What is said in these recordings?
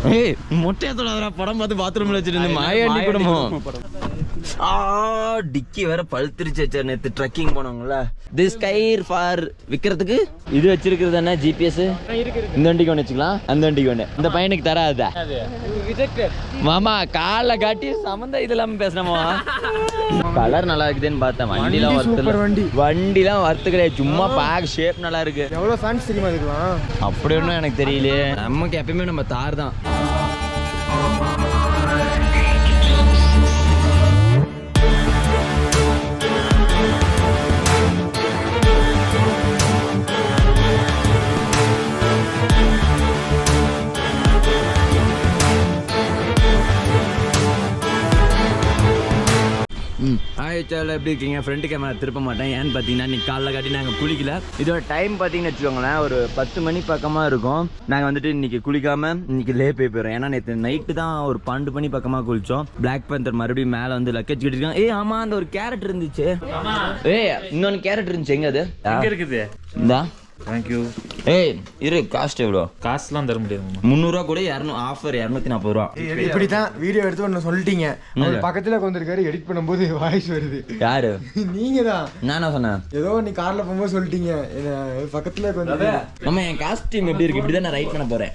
ஏய் மொட்டையத்தோட படம் பார்த்து பாத்ரூம்ல வச்சிருந்த மாயாண்டி குடும்பம். டிக்கி வேற பழுத்திருச்சு வச்சார். நேற்று ட்ரெக்கிங் போனவங்கள திஸ் கயிர் ஃபார் விற்கிறதுக்கு இது வச்சிருக்கிறது என்ன ஜிபிஎஸ். இந்த வண்டிக்கு ஒன்று வச்சுக்கலாம், அந்த வண்டிக்கு ஒன்று. இந்த பையனுக்கு தராதா மாமா காலை காட்டி சம்மந்தம் இது இல்லாம பேசினமா. கலர் நல்லா இருக்குதுன்னு பார்த்தேன். வண்டிலாம் வறுத்து கிடையாது, சும்மா பேக் ஷேப் நல்லா இருக்கு. எவ்வளவு ஃபேன்ஸ் தெரியுமா இருக்கலாம். அப்படி ஒன்றும் எனக்கு தெரியலையே. நமக்கு எப்பயுமே நம்ம தார் தான். எப்படி இருக்கீங்க? ஃப்ரண்ட் கேமரா திருப்ப மாட்டேன். ஏன்னு பார்த்தீங்கன்னா இன்னைக்கு காலைல காட்டி நாங்கள் குளிக்கல. இதோட டைம் பார்த்தீங்கன்னு வச்சுக்கோங்களேன், ஒரு 10 மணி பக்கமாக இருக்கும். நாங்கள் வந்துட்டு இன்னைக்கு குளிக்காம இன்னைக்கு லே போயிடுறோம். ஏன்னா நேற்று நைட்டு தான் ஒரு 12 மணி பக்கமாக குளிச்சோம். பிளாக் பேந்தர் மறுபடியும் மேலே வந்து லக்கேஜ் கிட்டிருக்காங்க. ஆமா அந்த ஒரு கேரட் இருந்துச்சு. இன்னொன்று கேரட் இருந்துச்சு. எங்க அது இருக்குது? இந்தா தேங்க்யூ. இரு காஸ்ட் எவ்வளோ? காசுலாம் தர முடியாது. 300 ரூபா கூட ஆஃபர் 240 ரூபா. இப்படிதான் வீடியோ எடுத்து ஒன்று சொல்லிட்டீங்க. பக்கத்துல உட்காந்துருக்காரு, எடிட் பண்ணும்போது வாய்ஸ் வருது. யாரு? நீங்க தான். நானா சொன்னேன்? ஏதோ நீ கார்ல போகும்போது சொல்லிட்டீங்க. பக்கத்துல உட்காந்து நம்ம என் காஸ்டியூம் எப்படி இருக்கு? இப்படிதான் நான் ரைட் பண்ண போறேன்.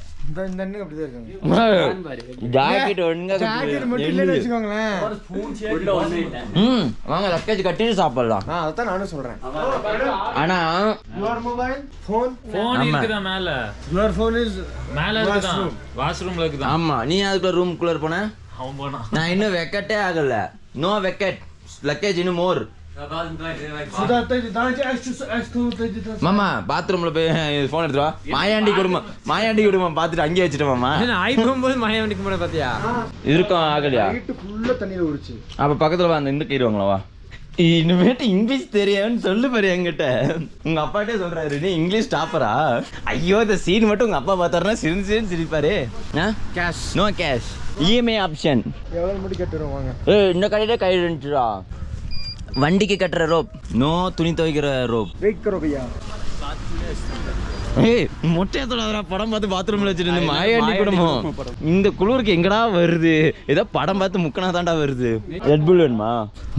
வாங்க லக்கேஜ் கட்டிட்டு சாப்பிடலாம். அதான் நானும் சொல்றேன். ஆனா ஆமா நீ அதுக்குள்ள ரூம்குள்ள போன. நான் இன்னும் வெக்கட்டே ஆகல. நோ வெக்கட் லக்கேஜ் இன்னும் மோர். மாமா பாத்ரூம்ல போய் போன் எடுத்துவா. மாயாண்டி குடும்பம் பாத்துட்டு அங்கேயே வச்சுட்டு மாமா. மாயாண்டி குடும்பம் பாத்தியா இருக்கும் ஆகலையா? தண்ணியில உரிச்சு அப்ப பக்கத்துல வா, இந்த கீருவாங்களா வா. இனிமேட்டு இங்கிலீஷ் தெரியாதுன்னு சொல்லு பாரு என்கிட்ட. உங்க அப்பாட்டே சொல்றாரு நீ இங்கிலீஷ் டாப்பரா. ஐயோ இந்த சீன் மட்டும் உங்க அப்பா பார்த்தாருன்னா சிரிப்பாரு. Cash no cash, EMI option. எவ்வளவு முடி கட்டுறோம்? இந்த கடையில கை இருந்துச்சுடா. வண்டிக்கு கட்டுற ரோப், நோ துணி துவைக்கிற ரோப். மொட்டையத்தோட படம் பார்த்து பாத்ரூம்ல வச்சிருந்த மாயாண்டி குடும்பம். இந்த குளிருக்கு எங்கடா வருது? ஏதோ படம் பார்த்து முக்கனா தாண்டா வருது. ரெட் புல் வேணுமா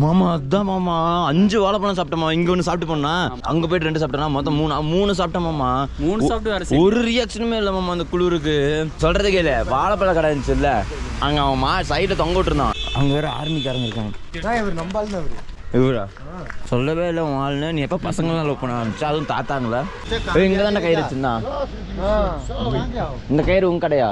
மாமா? அதான் மாமா 5 வாழைப்பழம் சாப்பிட்டோமா. இங்க ஒன்று சாப்பிட்டு போனா, அங்க போயிட்டு 2 சாப்பிட்டோம்னா மொத்தம் 3 சாப்பிட்டோம் மாமா. 3 சாப்பிட்டு ஒரு ரியாக்ஷனுமே இல்லை மாமா. அந்த குளிருக்கு சொல்றது கேளு. வாழைப்பழ கடை இருந்துச்சுல்ல, அங்க அவன் சைட்ல தொங்க விட்டுருந்தான். அங்க வேற ஆர்மிக்காரங்க இருக்காங்க. இவரா சொல்லவே இல்லை உன் ஆளுன்னு. நீ எப்போ பசங்களாம் லவ் பண்ண ஆரம்பிச்சா? அதுவும் தாத்தாங்களா? இங்கே தானே கயிறு வச்சுருந்தான். இந்த கயிறு உங்க கடையா?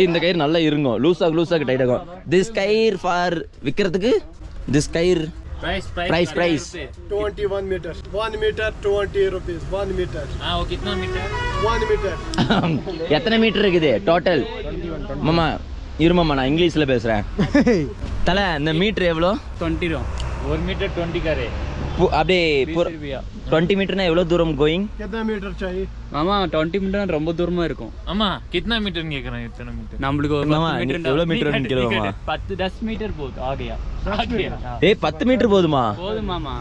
இந்த கயிறு நல்லா இருங்கும். லூஸாக டைட் ஆகும். திஸ் கயிர் ஃபார் விற்கிறதுக்கு. திஸ் கயிர் price 21 meters 1 meter 20 rupees 1 meter कितना मीटर 1 meter எத்தனை மீட்டர் இருக்குது டோட்டல் மாமா? இருமாமா நான் இங்கிலீஷ்ல பேசுறேன். தலை இந்த மீட்டர் எவ்வளோ? 20 ரூபா. 1 மீட்டர் 20 करे அப்படியே 20 மீட்டர்னா எவ்வளோ தூரம் கோயிங்? कितना मीटर चाहिए மாமா? 20 மீட்டர் ரொம்ப தூரமா இருக்கும். ஆமா कितना मीटर கேக்குறேன். எத்தனை மீட்டர் நம்மளுக்கு? எவ்வளவு மீட்டர்னு கேளுமா? 10 மீட்டர் போகுது. ஆகையா 10 மீட்டர் போதுமா? போதும் மாமா.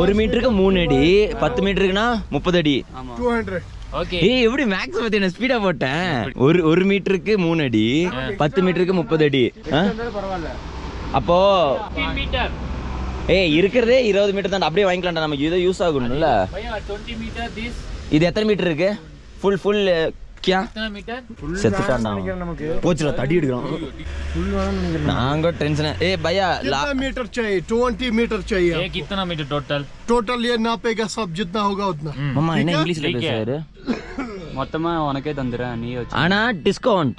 1 மீட்டருக்கு 3 அடி, 10 மீட்டருக்குன்னா 30 அடி. 200. ஓகே. எப்படி மேக்ஸ் பத்தி என்ன ஸ்பீடா போட்டேன். ஒரு மீட்டருக்கு 3 அடி, 10 மீட்டருக்கு 30 அடி. அப்போ மீட்டர் இருக்கிறதே 20 மீட்டர் தான். அப்படியே வாங்கிக்கலாம்டா, நமக்கு இது யூஸ் ஆகும்ல. 20 மீட்டர் திஸ். இது எத்தனை மீட்டர் இருக்கு? ஃபுல் क्या செத்துட்டான்டா. போச்சுடா தடி எடுக்கறோம். நாங்க டென்ஷன். भैया कितना मीटर चाहिए? 20 मीटर चाहिए. ये कितना मीटर टोटल ये नापेगा सब जितना होगा उतना. மாமா என்ன இங்கிலீஷ்ல பேசுறாரு? மொத்தமா உனக்கே தந்துறேன் நீ வச்சு. ஆனா டிஸ்கவுண்ட்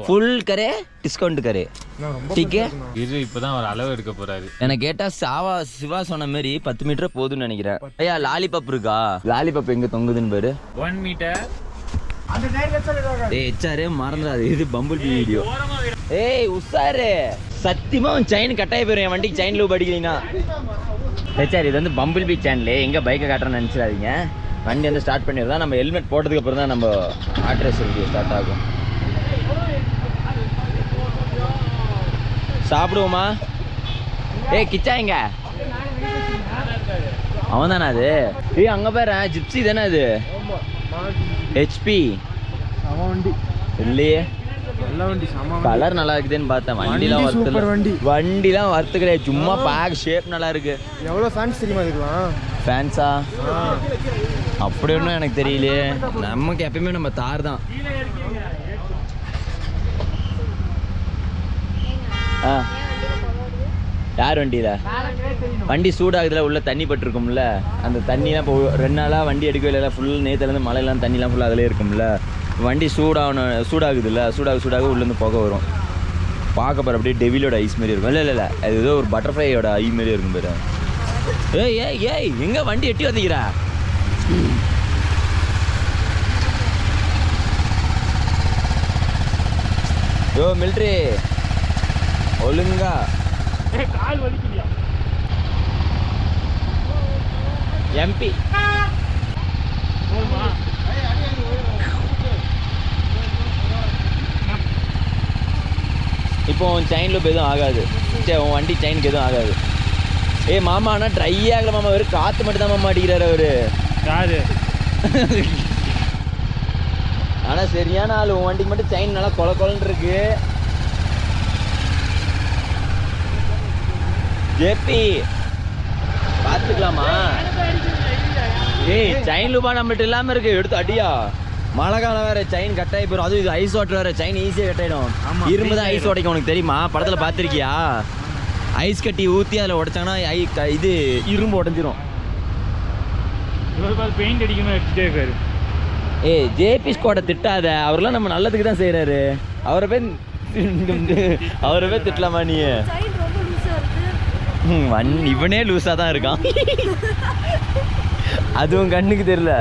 ஃபுல் करे டிஸ்கவுண்ட் करे. ठीक है. இது இப்போதான் ஒரு அளவு எடுக்க போறாரு. எனக்கு கேட்டா சிவா சொன்ன மாதிரி 10 மீட்டர் போதும்னு நினைக்கிறேன். ஐயா லாலிபாப் இருக்கா? லாலிபாப் எங்க தொங்குதுன்னு பாரு. 1 மீட்டர். எச்சாரே மறந்துடாது, இது பம்பிள் பி வீடியோ. உஷாரு சத்தியமா செயின் கட்டாய போயிடும். என் வண்டிக்கு செயின் லூப் அடிக்கிறீங்கன்னா எச்சார். இது வந்து பம்பிள் பி சேனல். எங்க பைக்கை காட்டுறேன்னு நினைச்சிடாதீங்க. வண்டி வந்து ஸ்டார்ட் பண்ணிடுறதா. நம்ம ஹெல்மெட் போட்டதுக்கு அப்புறம் தான் நம்ம ஆட்ரஸ் வீடியோ ஸ்டார்ட் ஆகும். சாப்பிடுவோமா? கிச்சா எங்க? அவன் தானே அது? ஏய் அங்கே பாரு ஜிப்சி தானே அது? ஹெச்பி வண்டி இல்லையே. நல்ல வண்டி, கலர் நல்லா இருக்குதுன்னு பார்த்தேன். வண்டிலாம் வர்த்து கிடையாது, சும்மா பேக் ஷேப் நல்லா இருக்கு. எவ்வளோ ஃபேன்ஸ் தெரியுமா இதுக்கலாம்? ஃபேன்ஸா? அப்படி ஒன்றும் எனக்கு தெரியலையே. நமக்கு எப்பயுமே நம்ம தார் தான். யார் வண்டியில? வண்டி சூடாகுதுல, உள்ள தண்ணி பட்டுருக்கும்ல, அந்த தண்ணிலாம் இப்போ 2 நாளாக வண்டி எடுக்கவே இல்லை. ஃபுல் நேற்றுலேருந்து மழையெல்லாம் தண்ணிலாம் ஃபுல்லாக அதிலே இருக்கும்ல. வண்டி சூடாகுதுல்ல, சூடாக உள்ளேருந்து புகை வரும். பார்க்க போகிற அப்படியே டெவிலோட ஐஸ் மாரி இருக்கும். இல்லை அது ஏதோ ஒரு பட்டர்ஃப்ளையோட ஐ மாரி இருக்கும் பாரு. ஏய் எங்கே வண்டி எட்டி வந்துக்கிறா? யோ மிலிட்ரி ஒழுங்கா கால் வலிக்கலையா? எம்பி இப்போ உன் செயின் லூப் எதுவும் ஆகாது. சரி உன் வண்டி செயினுக்கு எதுவும் ஆகாது. மாமா ஆனால் ட்ரை ஆகல மாமா, வெறும் காற்று மட்டும் தான் மாமா அடிக்கிறாரு அவரு. காது ஆனால் சரியான ஆள். உன் வண்டிக்கு மட்டும் செயின் நல்லா கொலன்னு இருக்கு. ஜேபி பார்த்துக்கலாமா? செயின் லூபா நம்மள்ட்ட இல்லாமல் இருக்கு, எடுத்து அடியா. மழை காலம் வேற, செயின் கட் ஆகி போயிடும். அதுவும் இது ஐஸ் வாட்டர் வேற, செயின் ஈஸியாக கட் ஆகிடும். இரும்பு தான் ஐஸ் உடைக்கும், உனக்கு தெரியுமா? படத்தில் பார்த்துருக்கியா? ஐஸ் கட்டி ஊற்றி அதில் உடைச்சாங்கன்னா இது இரும்பு உடஞ்சிரும். பெயிண்ட் அடிக்கணும் எடுத்துட்டே இருக்காரு. ஜேபி ஸ்குவாடை திட்டாத, அவரெல்லாம் நம்ம நல்லதுக்கு தான் செய்கிறாரு. அவரை போய் திட்டலாமா நீ? இவனே லூஸாக தான் இருக்கான். அதுவும் கண்ணுக்கு தெரியல.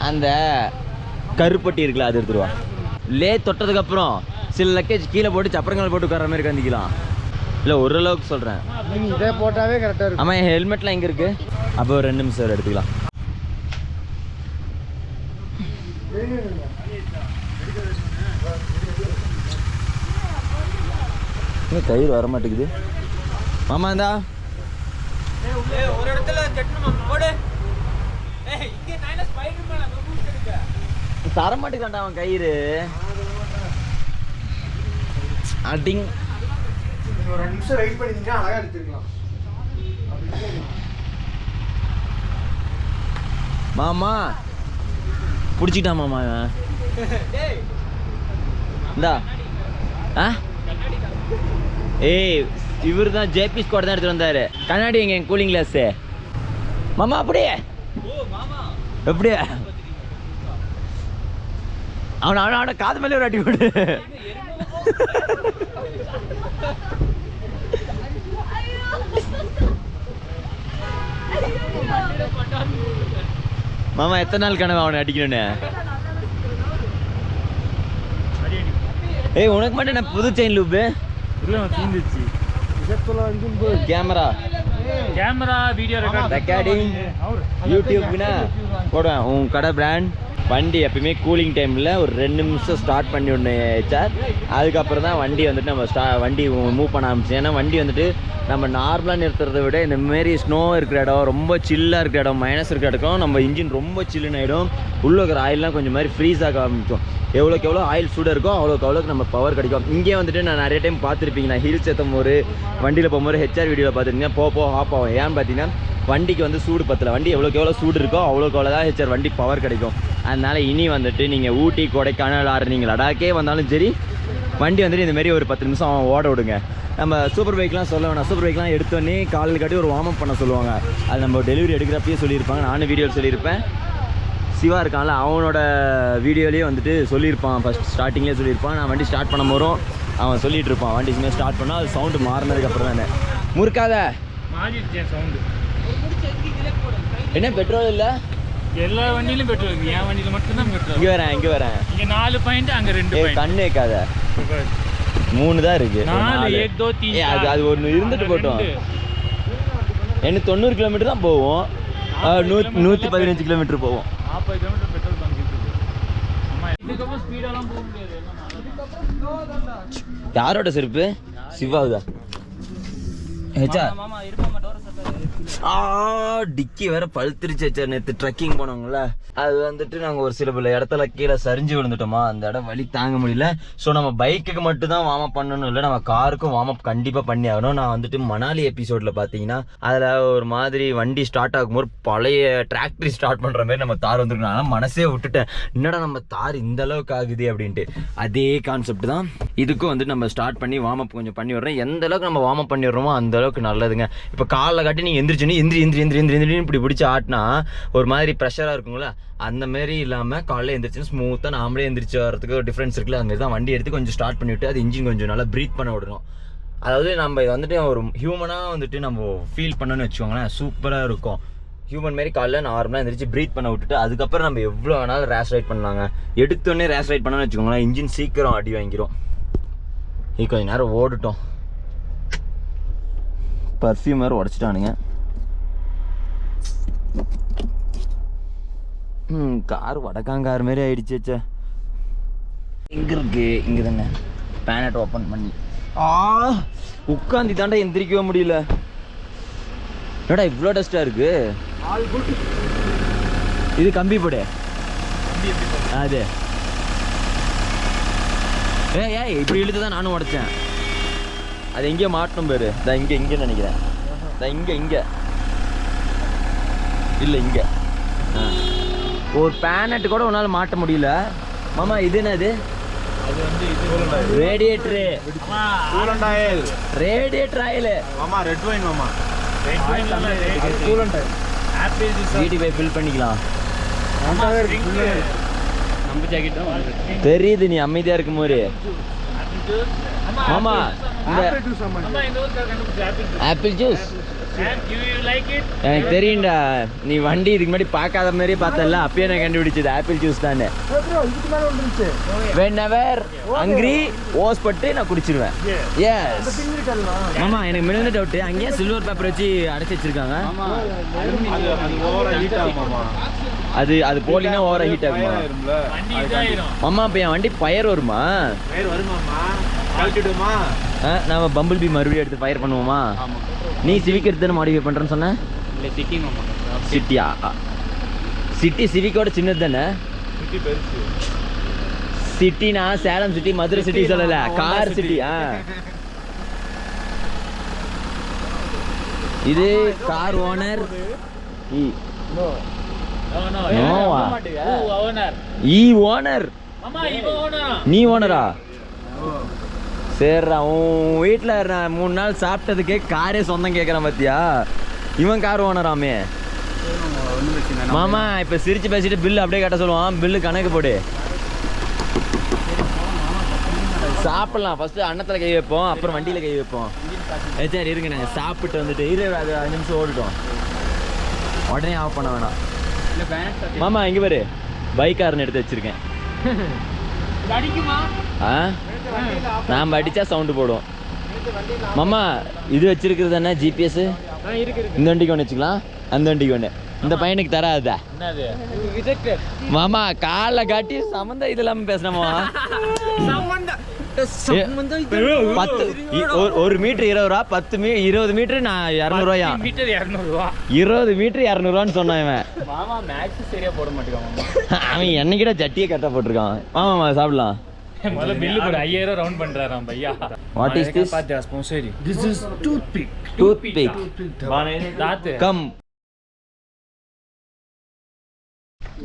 அந்த கருப்பட்டி இருக்குல்ல, அது எடுத்துருவா. லே தொட்டதுக்கப்புறம் சில லக்கேஜ் கீழே போட்டு சப்பரங்கால் போட்டு உட்கார மாதிரி கந்திக்கலாம். இல்லை ஓரளவுக்கு சொல்கிறேன். இதே போட்டாவே கரெக்டாக இருக்கும். ஆமாம், என் ஹெல்மெட்லாம் எங்கே இருக்குது? அப்போ ஒரு 2 நிமிஷம் எடுத்துக்கலாம். கயிறு வர மாட்டேங்குது மாமா. இந்தா ஒரு இடத்துல தர மாட்டேங்கான்டா அவன் கயிறு. அடிங் ஒரு 2 நிமிஷம் வெயிட் பண்ணிட்டீங்கன்னா அழகா எடுத்துக்கலாம் மாமா. பிடிச்சிட்டான் மாமா. இந்தா இவர் தான் ஜேபி ஸ்குவாட் தான் எடுத்துட்டு வந்தாரு. கண்ணாடி எங்க கூலிங் கிளாஸ் மாமா. அப்படியே எப்படியே அவனை காது மேலே ஒரு அடி போடு. மாமா எத்தனை நாள் கனவு அவனை அடிக்கணும்னு? உனக்கு மட்டும் என்ன புது chain loop? Camera video recording யூடியூப்னா போடுவேன். உன் கடை பிராண்ட் வண்டி எப்பயுமே கூலிங் டைமில் ஒரு 2 நிமிஷம் ஸ்டார்ட் பண்ணி விடணும் சார். அதுக்கப்புறம் தான் வண்டி வந்துட்டு நம்ம வண்டி மூவ் பண்ண ஆரம்பிச்சு. ஏன்னா வண்டி வந்துட்டு நம்ம நார்மலாக நிறுத்துறதை விட இந்தமாரி ஸ்னோ இருக்கிற இடம், ரொம்ப சில்லாக இருக்கிற இடம், மைனஸ் இருக்கிற இடக்கும் நம்ம இன்ஜின் ரொம்ப சில்லுன்னு ஆகிடும். உள்ளே இருக்கிற ஆயிலெலாம் கொஞ்சம் மாதிரி ஃப்ரீஸ் ஆக ஆரம்பிக்கும். எவ்வளோக்கு எவ்வளோ ஆயில் சூடாக இருக்கோ அவ்வளோக்கு நம்ம பவர் கிடைக்கும். இங்கே வந்துட்டு நான் நிறைய டைம் பார்த்துருப்பீங்க, நான் ஹில்ஸ் ஏற்றும் போது வண்டியில் போகும்போது ஹெச்ஆர் வீடியோவில் பார்த்துருந்தீங்க. போ ஆஃப் ஆகும். ஏன்னு பார்த்தீங்கன்னா வண்டிக்கு வந்து சூடு பத்தலை. வண்டி எவ்வளோக்கு எவ்வளோ சூடு இருக்கோ அவ்வளோக்கு அவ்வளோ தான் ஹெச்ஆர் வண்டி பவர் கிடைக்கும். அதனால் இனி வந்துட்டு நீங்கள் ஊட்டி, கொடைக்கானல், நீங்கள் லடாக்கே வந்தாலும் சரி, வண்டி வந்துட்டு இந்தமாரி ஒரு 10 நிமிஷம் ஓட விடுங்க. நம்ம சூப்பர் பைக்லாம் சொல்ல வேணாம். சூப்பர் பைக்லாம் எடுத்தோடனே காலையில் காட்டி ஒரு வார்ம் அப் பண்ண சொல்லுவாங்க. அது நம்ம டெலிவரி எடுக்கிறப்பயே சொல்லியிருப்பாங்க. நானும் வீடியோவில் சொல்லியிருப்பேன். சிவா இருக்கான்ல, அவனோட வீடியோலேயே வந்துட்டு சொல்லியிருப்பான். ஃபஸ்ட் ஸ்டார்டிங்லேயே சொல்லியிருப்பான். நான் வண்டி ஸ்டார்ட் பண்ண போகிறோம் அவன் சொல்லிட்டு இருப்பான். வண்டி இனிமேல் ஸ்டார்ட் பண்ணால் அது சவுண்டு மாறினதுக்கப்புறம் தானே. முறுக்காத சவுண்டு. என்ன பெட்ரோல் இல்லை? எல்லா வண்டியிலும் பெட்ரோல் இருக்கு. என் வண்டியில மட்டும் தான் பெட்ரோல். இங்கே வரேன் இங்கே 4 பாயிண்ட், அங்கே 2 பாயிண்ட். கண்ணு வைக்காத, 3 தான் இருக்கு. 4 அது ஒன்று இருந்துட்டு போட்டோம். என்ன 90 கிலோமீட்டர் தான் போவோம். 115 கிலோமீட்டர் போவோம். 40 கிலோமீட்டர் பெட்ரோல் பங்க் இருக்கு. இதுக்கப்புறம் ஸ்பீடெல்லாம் போக முடியாது. யாரோட செருப்பு? சிவாவுதா? டிக்கி வேற பழுத்துருச்சு ஹெச்ஆர். நேற்று ட்ரெக்கிங் போனோம்ல, அது வந்துட்டு நாங்கள் ஒரு சில பல இடத்துல கீழே சரிஞ்சு விழுந்துட்டோமா, அந்த இடம் வலி தாங்க முடியல. ஸோ நம்ம பைக்குக்கு மட்டும் தான் வார்ம் அப் பண்ணணும் இல்லை, நம்ம காருக்கும் வார்ம் அப் கண்டிப்பாக பண்ணி ஆகணும். நான் வந்துட்டு மணாலி எபிசோடில் பார்த்தீங்கன்னா அதில் ஒரு மாதிரி வண்டி ஸ்டார்ட் ஆகும்போது பழைய டிராக்டரி ஸ்டார்ட் பண்ணுற மாதிரி நம்ம தார் வந்துருக்கணும். ஆனால் மனசே விட்டுட்டேன், என்னடா நம்ம தார் இந்த அளவுக்கு ஆகுது அப்படின்ட்டு. அதே கான்செப்ட் தான் இதுக்கும் வந்துட்டு நம்ம ஸ்டார்ட் பண்ணி வார்ம் அப் கொஞ்சம் பண்ணி விடுறோம். எந்த அளவுக்கு நம்ம வார்ம் அப் பண்ணிடுறோமோ அந்த அளவுக்கு நல்லதுங்க. இப்போ காலில் காட்டி நீங்கள் எந்திரிச்சுன்னு எந்திரி இப்படி பிடிச்சி ஆட்டினா ஒரு மாதிரி ப்ரெஷராக இருக்குங்களா, அந்த மாதிரி இல்லாமல் காலையில் எந்திரிச்சுன்னு ஸ்மூத்தாக நாமளே எந்திரிச்சு வரதுக்கு ஒரு டிஃப்ரென்ஸ் இருக்குல்ல. அந்த மாதிரி தான் வண்டி எடுத்து கொஞ்சம் ஸ்டார்ட் பண்ணிவிட்டு அது இன்ஜின் கொஞ்சம் நல்லா ப்ரீத் பண்ண விடணும். அதாவது நம்ம இது வந்துட்டு ஒரு ஹியூமனாக வந்துட்டு நம்ம ஃபீல் பண்ணணும்னு வச்சுக்கோங்களேன், சூப்பராக இருக்கும். ஹியூமன் மாரி காலைல நார்மலாக எந்திரிச்சு ப்ரீத் பண்ண விட்டுட்டு அதுக்கப்புறம் நம்ம எவ்வளோ வேணாலும் ரேஷ் ரைட் பண்ணலாங்க. எடுத்தோடனே ரேஷ் ரைட் பண்ணணும்னு வச்சுக்கோங்களேன், இன்ஜின் சீக்கிரம் அடி வாங்கிரும். இது கொஞ்சம் நேரம் ஓடிட்டோம். பர்ஃப்யூம் வேறு உடச்சிட்டானுங்க. கார் வடக்காங்கார் மாரி ஆயிடுச்சு. எங்கே இருக்கு? இங்கே தாங்க. பேனட் ஓப்பன் பண்ணி உட்காந்து தாண்டா எந்திரிக்கவே முடியல. என்னடா இவ்வளோ டஸ்ட்டாக இருக்கு? இது கம்பி போடு. அது ஏய் இப்படி இழுத்து தான் நானும் உடைச்சேன். அது எங்கேயோ மாட்டணும் பேரு. நான் இங்கே நினைக்கிறேன். நான் இங்கே இல்லை இங்கே ஒரு பேனட் கூட உன்னால் மாட்ட முடியல மாமா. இது என்னது? அது வந்து இது radiator, coolant oil, radiator oil மாமா. ரெட் வைன் மாமா. ரெட் வைன் அது கூலண்ட் ஆயில். ஆப்பிள் ஜூஸ் வீட்டு போய் ஃபில் பண்ணிக்கலாம். நம்ம ஜாக்கெட் தான் தெரியுது நீ அமைதியா இருக்கும் போது. மாமா இந்த ஆப்பிள் ஜூஸ் எனக்கு தெரியும்டா. நீ வண்டி இதுக்கு முன்னாடி பார்க்காத மாதிரியே பார்த்தல, அப்பயே நான் கண்டுபிடிச்சது ஆப்பிள் ஜூஸ் தானே. whenever hungry ஓஸ் பட்டு நான் குடிச்சிருவேன். எஸ் மாமா. எனக்கு மினு டவுட், அங்கேயே சில்வர் பேப்பர் வச்சு அடைச்சி வச்சிருக்காங்க. அது அது போலினா ஓவரா ஹீட் ஆகுமா மாமா? இப்போ என் வண்டி ஃபயர் வருமா? நாம பம்பிள் பி மறுபடியும் எடுத்து ஃபயர் பண்ணுவோமா? நீ சிவிக் எடுத்து தானே மாடிஃபை பண்ணுறேன்னு சொன்ன? இல்லை சிட்டி மாமா. சிட்டியா? சிட்டி சிவிக்கோட சின்னது தானே. சிட்டினா சேலம் சிட்டி, மதுரை சிட்டி சொல்லல, கார் சிட்டி. இது கார் ஓனர். ஓனர் நீ ஓனரா? சரிடா, உன் வீட்டில் நான் 3 நாள் சாப்பிட்டதுக்கே காரே சொந்தம் கேட்குறான் பார்த்தியா? இவன் கார் ஓனராமே மாமா. இப்போ சிரிச்சு பேசிட்டு பில்லு அப்படியே கட்ட சொல்லுவான். பில்லு கணக்கு போடு. சாப்பிடலாம். ஃபர்ஸ்ட் அன்னத்தில் கை வைப்போம், அப்புறம் வண்டியில் கை வைப்போம். சரி இருங்க, நாங்கள் சாப்பிட்டு வந்துட்டு அது 5 நிமிஷம் ஓடிட்டோம். உடனே ஆஃப் பண்ண வேணாம் மாமா. இங்கே பாரு, பைக் காரன் எடுத்து வச்சிருக்கேன். நாம் அடிச்சா சவுண்டு போடும் மாமா. இது வச்சிருக்கிறது என்ன ஜிபிஎஸ்? இந்த வண்டிக்கு ஒன்று வச்சுக்கலாம், அந்த வண்டிக்கு ஒன்று. இந்த பையனுக்கு தராதா மாமா? காலை காட்டி சம்மந்தம் இது இல்லாமல் பேசுனமா? 1 மீட்டர் 20 ரூபா, 20 மீட்டர் நான் 200 ரூபாயா? 20 மீட்டர் 200 ரூபான்னு சொன்னான் இவன். அவன் என்னைக்கிட்ட சட்டியை கரெக்டாக போட்டிருக்கான். ஆமாம்மா சாப்பிடலாம். முதல்ல பில்லு போடு. 5000 ரவுண்ட் பண்றாராம் பையா. What is this? This is toothpick. Toothpick. Come.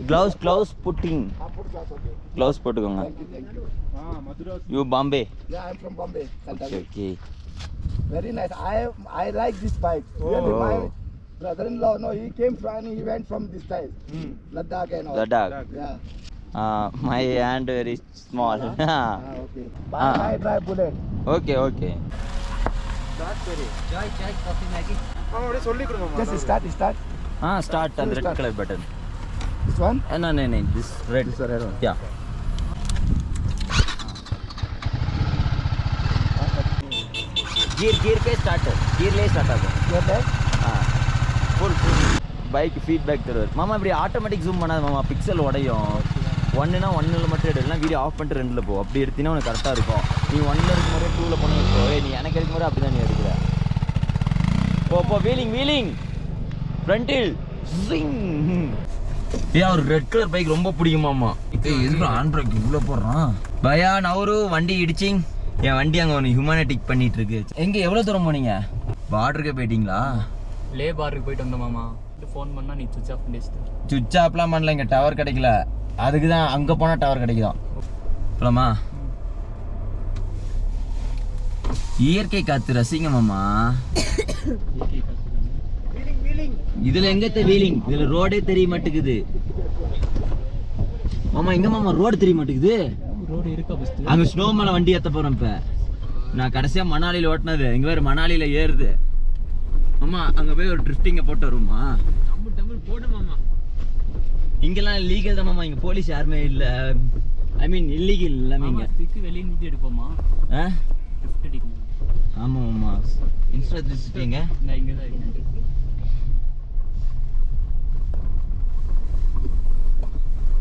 Gloves putting. Gloves போட்டுக்கோங்க. You Bombay? Yeah, I'm from Bombay. Okay. Very nice. I like this bike. Really, my brother-in-law, no, he came from, he went from this side, Ladakh and all. Ladakh. Yeah. My hand very small. Okay. I drive bullet. Okay. Just start. Start on the red color button. This one? No. This red. This red one. Yeah. Gear पे starter. Gear ले start ஆகும். Your back? Full. Bike feedback தருவார். மாமா இப்படி automatic zoom பண்ணாத மாமா, pixel உடையும். 1னா 1ல மட்டும் எடுக்கலாம், வீடியோ ஆஃப் பண்ணிட்டு 2ல போ. அப்படி எடுத்தீங்கன்னா உனக்கு கரெக்டாக இருக்கும். நீ 1ல இருக்கும் போதே 2ல பண்ணி வச்சோ. நீ எனக்கு எடுக்கும் போது அப்படி தான் நீ எடுக்கிற. போ வீலிங் ஃப்ரண்டில் சிங். ஒரு ரெட் கலர் பைக் ரொம்ப பிடிக்குமாமா. எதுக்கு ஆன் பிரேக் இவ்வளோ போடுறான் பயா? நவரு வண்டி இடிச்சிங். என் வண்டி அங்கே ஒன்று ஹியூமனிட்டிக் பண்ணிட்டு இருக்கு. எங்கே எவ்வளோ தூரம் போனீங்க? பார்டருக்கே போயிட்டீங்களா? லே பார்டருக்கு போயிட்டு வந்தோம் மாமா. ஃபோன் பண்ணா நீ சுவிட்ச் ஆஃப் பண்ணிட்டு. சுவிட்ச் ஆஃப்லாம் பண்ணல, இங்கே டவர் கிடைக்கல. அதுக்கு தான் அங்கே போனால் டவர் கிடைக்குதான். போலாமா? இயற்கை காத்து ரசிங்க மாமா. இதுல எங்க வீலிங், இதுல ரோடே தெரிய மாட்டேங்குது மாமா. எங்க மாமா ரோடு தெரிய மாட்டேங்குது? ரோடு இருக்கா பஸ்ட்? அங்க ஸ்னோ மேல வண்டி ஏத்த போறேன். இப்ப நான் கடைசியா மணாலியில ஓட்டினது. இங்க வேற மணாலியில ஏறுது மாமா. அங்க போய் ஒரு ட்ரிஃப்டிங்க போட்டு வருமா? டம்பு போடு மாமா. இங்கெல்லாம் லீகல் தான் மாமா. இங்க போலீஸ் யாருமே இல்ல. ஐ மீன் இல்லீகல் எல்லாமே. இங்க ஸ்டிக் வெளிய நிறுத்தி எடுப்போமா? ட்ரிஃப்ட் அடிக்கணும். ஆமா மாமா. இன்ஸ்டா 360 எங்க? நான் இங்க தான் இருக்கேன்.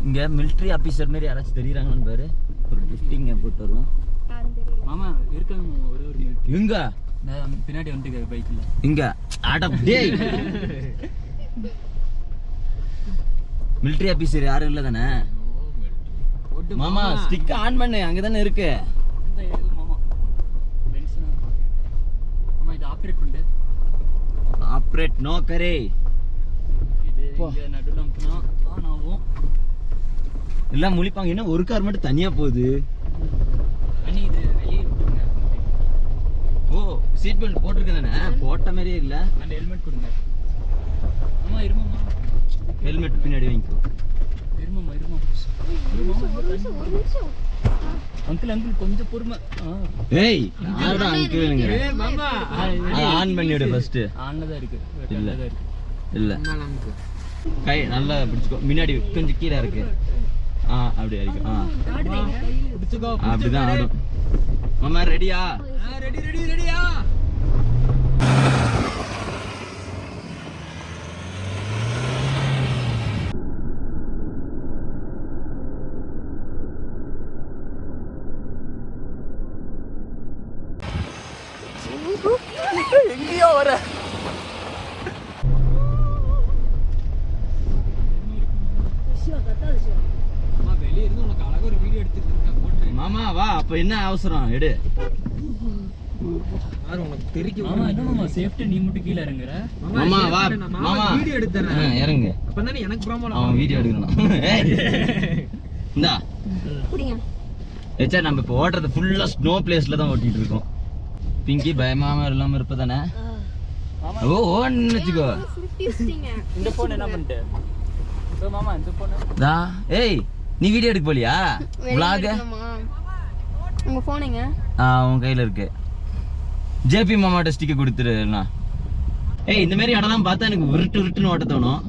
இங்க மிலிட்டரி ஆபீசர் மாதிரி யாராச்சும் தெரியுறாங்கன்னு பாரு. ஒரு ட்ரிஃப்டிங்க போட்டு வருவோம் மாமா. இருக்காங்க மாமா ஒரே ஒரு மினிட். எங்க? நான் பின்னாடி வந்துட்டு பைக்ல. இங்க ஆட டேய். மிலிட்டரி ஆபீசர் யாரும் இல்ல தானே மாமா? ஸ்டிக் ஆன் பண்ணு, அங்க தானே இருக்கு. மாமா டென்ஷனா மாமா. இது ஆபரேட் பண்ணு. ஆபரேட் நோ கரே. இது இங்க நடுவுல அமுக்குனா ஆன் ஆகும். எல்லாம் முழிப்பாங்க. என்ன ஒரு கார் மட்டும் தனியா போகுது? அண்ணி இது வெளியே விட்டுருங்க. ஓ சீட் பெல்ட் போட்டிருக்கேன் தானே? போட்ட மாதிரியே இல்ல. அந்த ஹெல்மெட் கொடுங்க மாமா. இருமாமா. ஹெல்மெட் பின்னாடி வாங்கிக்கோ. இருமாமா. அங்கிள் கொஞ்சம் பொறுமை. ஏய் யாரடா அங்கிள்ங்க? மாமா அதை ஆன் பண்ணிவிடு ஃபர்ஸ்ட். ஆன்ல தான் இருக்கு. இல்ல இல்ல கை நல்லா பிடிச்சுக்கோ. முன்னாடி கொஞ்சம் கீழே இருக்கு. அப்படி வரைக்கும். பிடிச்சுக்கோ. அப்படிதான் ஆடும் மாமா. ரெடியா? ரெடியா? எங்கேயோ வர வெளியே இருந்து உனக்கு அழகா ஒரு வீடியோ எடுத்துட்டு இருக்கா. போட்டு மாமா வா. அப்ப என்ன அவசரம்? எடு. யார் உனக்கு தெரியும் மாமா? என்ன மாமா சேஃப்டி நீ மட்டும் கீழ இறங்குற? மாமா வா. மாமா வீடியோ எடுத்துறேன். இறங்கு. அப்பதானே எனக்கு ப்ரோமோ. அவன் வீடியோ எடுக்கணும். இந்தா புடிங்க. ஏச்சா நம்ம இப்போ ஓட்டுறது ஃபுல்லா ஸ்னோ பிளேஸ்ல தான் ஓட்டிட்டு இருக்கோம். பிங்கி பயமாம இல்லாம இருப்பதானே? ஓ ஓன்னு வச்சுக்கோ. இந்த போன் என்ன பண்ணிட்டு? சோ மாமா இந்த போன் டா ஏய் நீ வீடியோ எடுக்க போலியா? vlog உங்க போனுங்க உன் கையில இருக்கு. ஜேபி மாமாட்ட ஸ்டிக்கர் கொடுத்துருண்ணா. ஏய் இந்த மாதிரி இடம்லாம் பார்த்தா எனக்கு உருட்டுன்னு ஓட்ட தோணும்.